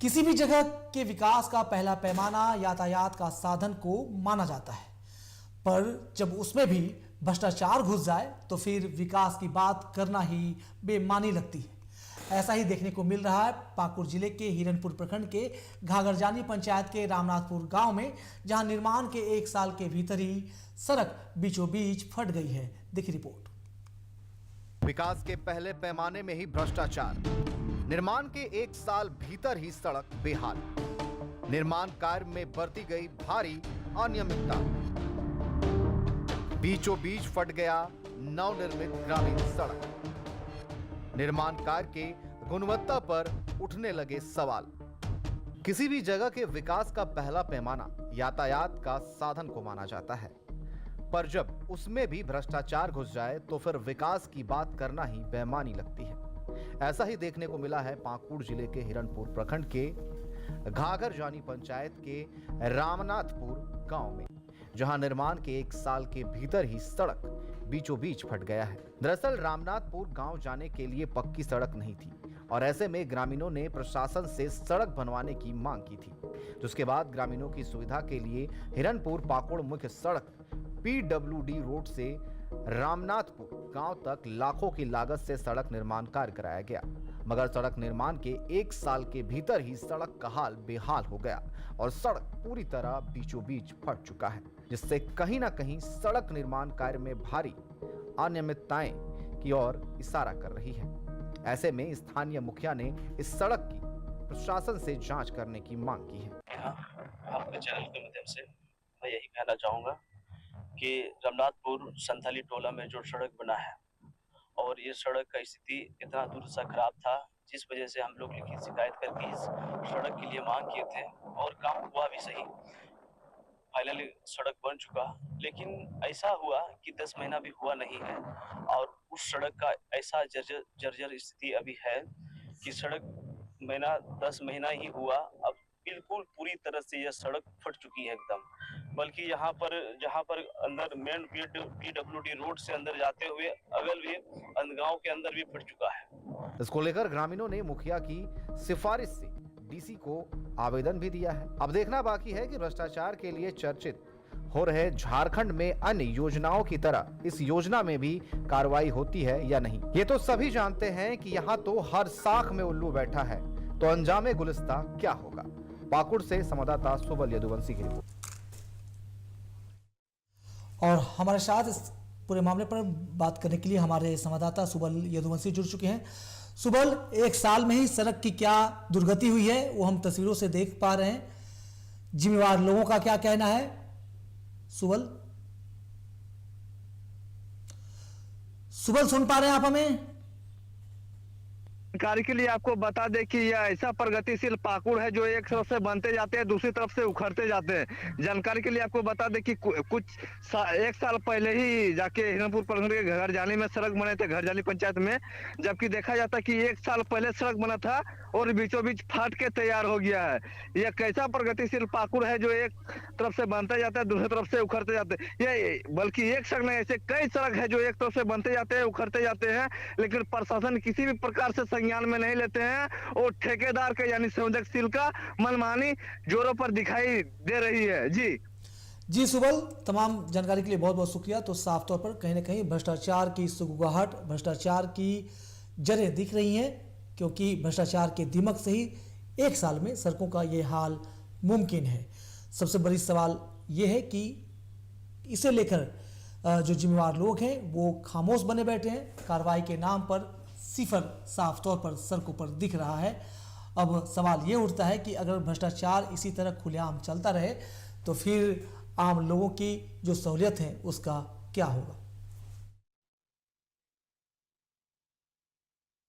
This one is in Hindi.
किसी भी जगह के विकास का पहला पैमाना यातायात का साधन को माना जाता है, पर जब उसमें भी भ्रष्टाचार घुस जाए तो फिर विकास की बात करना ही बेमानी लगती है। ऐसा ही देखने को मिल रहा है पाकुड़ जिले के हिरनपुर प्रखंड के घाघरजानी पंचायत के रामनाथपुर गांव में, जहां निर्माण के 1 साल के भीतर ही सड़क बीचों बीच फट गई है। देखिए रिपोर्ट। विकास के पहले पैमाने में ही भ्रष्टाचार, निर्माण के 1 साल भीतर ही सड़क बेहाल, निर्माण कार्य में बरती गई भारी अनियमितता, बीचों बीच फट गया नवनिर्मित ग्रामीण सड़क, निर्माण कार्य के गुणवत्ता पर उठने लगे सवाल। किसी भी जगह के विकास का पहला पैमाना यातायात का साधन को माना जाता है, पर जब उसमें भी भ्रष्टाचार घुस जाए तो फिर विकास की बात करना ही बेमानी लगती है। ऐसा ही देखने को मिला है पाकुड़ जिले के हिरनपुर प्रखंड के घाघरजानी पंचायत के रामनाथपुर गांव में, जहां निर्माण के 1 साल के भीतर ही सड़क बीचों बीच फट गया है। दरअसल रामनाथपुर गांव जाने के लिए पक्की सड़क नहीं थी और ऐसे में ग्रामीणों ने प्रशासन से सड़क बनवाने की मांग की थी, जिसके बाद ग्रामीणों की सुविधा के लिए हिरनपुर पाकुड़ मुख्य सड़क PWD रोड से रामनाथपुर गांव तक लाखों की लागत से सड़क निर्माण कार्य कराया गया, मगर सड़क निर्माण के 1 साल के भीतर ही सड़क का हाल बेहाल हो गया और सड़क पूरी तरह बीचों बीच फट चुका है, जिससे कहीं ना कहीं सड़क निर्माण कार्य में भारी अनियमितताएं की ओर इशारा कर रही है। ऐसे में स्थानीय मुखिया ने इस सड़क की प्रशासन से जांच करने की मांग की है। आपके चैनल के माध्यम से मैं यही कहना चाहूँगा कि रामनाथपुर संथाली टोला में जो सड़क बना है और ये सड़क का स्थिति इतना दूर सा खराब था, जिस वजह से हम लोग लिखित शिकायत करके इस सड़क के लिए मांग किए थे और काम हुआ भी सही। फाइनली सड़क बन चुका, लेकिन ऐसा हुआ कि 10 महीना भी हुआ नहीं है और उस सड़क का ऐसा जर्जर स्थिति अभी है कि सड़क 10 महीना ही हुआ, अब बिल्कुल पूरी तरह से यह सड़क फट चुकी है एकदम। बल्कि यहाँ पर जहाँ पर अंदर मेन PWD रोड से अंदर जाते हुए अगल भी गांव के अंदर भी फट चुका है। इसको लेकर ग्रामीणों ने मुखिया की सिफारिश से DC को आवेदन भी दिया है। अब देखना बाकी है कि भ्रष्टाचार के लिए चर्चित हो रहे झारखंड में अन्य योजनाओं की तरह इस योजना में भी कार्रवाई होती है या नहीं। ये तो सभी जानते हैं कि यहाँ तो हर साख में उल्लू बैठा है, तो अंजामे गुलिस्ता क्या होगा। पाकुड़ से संवाददाता सुबल यदुवंशी की रिपोर्ट। और हमारे साथ इस पूरे मामले पर बात करने के लिए हमारे संवाददाता सुबल यदुवंशी जुड़ चुके हैं। सुबल, 1 साल में ही सड़क की क्या दुर्गति हुई है वो हम तस्वीरों से देख पा रहे हैं, जिम्मेवार लोगों का क्या कहना है? सुबल सुन पा रहे हैं आप हमें? जानकारी के लिए आपको बता दें कि यह ऐसा प्रगतिशील पाकुड़ है जो एक तरफ से बनते जाते हैं, दूसरी तरफ से उखड़ते जाते हैं। जानकारी के लिए आपको बता दें कि कुछ 1 साल पहले ही जाके हिरनपुर प्रखंड के घरजानी में सड़क बने थे, घरजानी पंचायत में, जबकि देखा जाता कि 1 साल पहले सड़क बना था और बीचों बीच फाट के तैयार हो गया है। यह कैसा प्रगतिशील पाकुड़ है जो एक तरफ से बनते जाता है, दूसरी तरफ से उखड़ते जाते हैं। ये बल्कि एक सड़क नहीं, ऐसे कई सड़क है जो एक तरफ से बनते जाते हैं, उखड़ते जाते हैं, लेकिन प्रशासन किसी भी प्रकार से संज्ञान में नहीं लेते हैं और ठेकेदार का यानी संयोजकशील का मनमानी जोरों पर दिखाई दे रही है। जी सुबल, तमाम जानकारी के लिए बहुत बहुत शुक्रिया। तो साफ तौर पर कहीं ना कहीं भ्रष्टाचार की सुगबुगाहट, भ्रष्टाचार की जड़ें दिख रही हैं, क्योंकि भ्रष्टाचार के दिमक से ही 1 साल में सड़कों का ये हाल मुमकिन है। सबसे बड़ी सवाल ये है कि इसे लेकर जो जिम्मेवार लोग हैं वो खामोश बने बैठे हैं। कार्रवाई के नाम पर सिफर साफ तौर पर सड़कों पर दिख रहा है। अब सवाल ये उठता है कि अगर भ्रष्टाचार इसी तरह खुलेआम चलता रहे तो फिर आम लोगों की जो सहूलियत है उसका क्या होगा।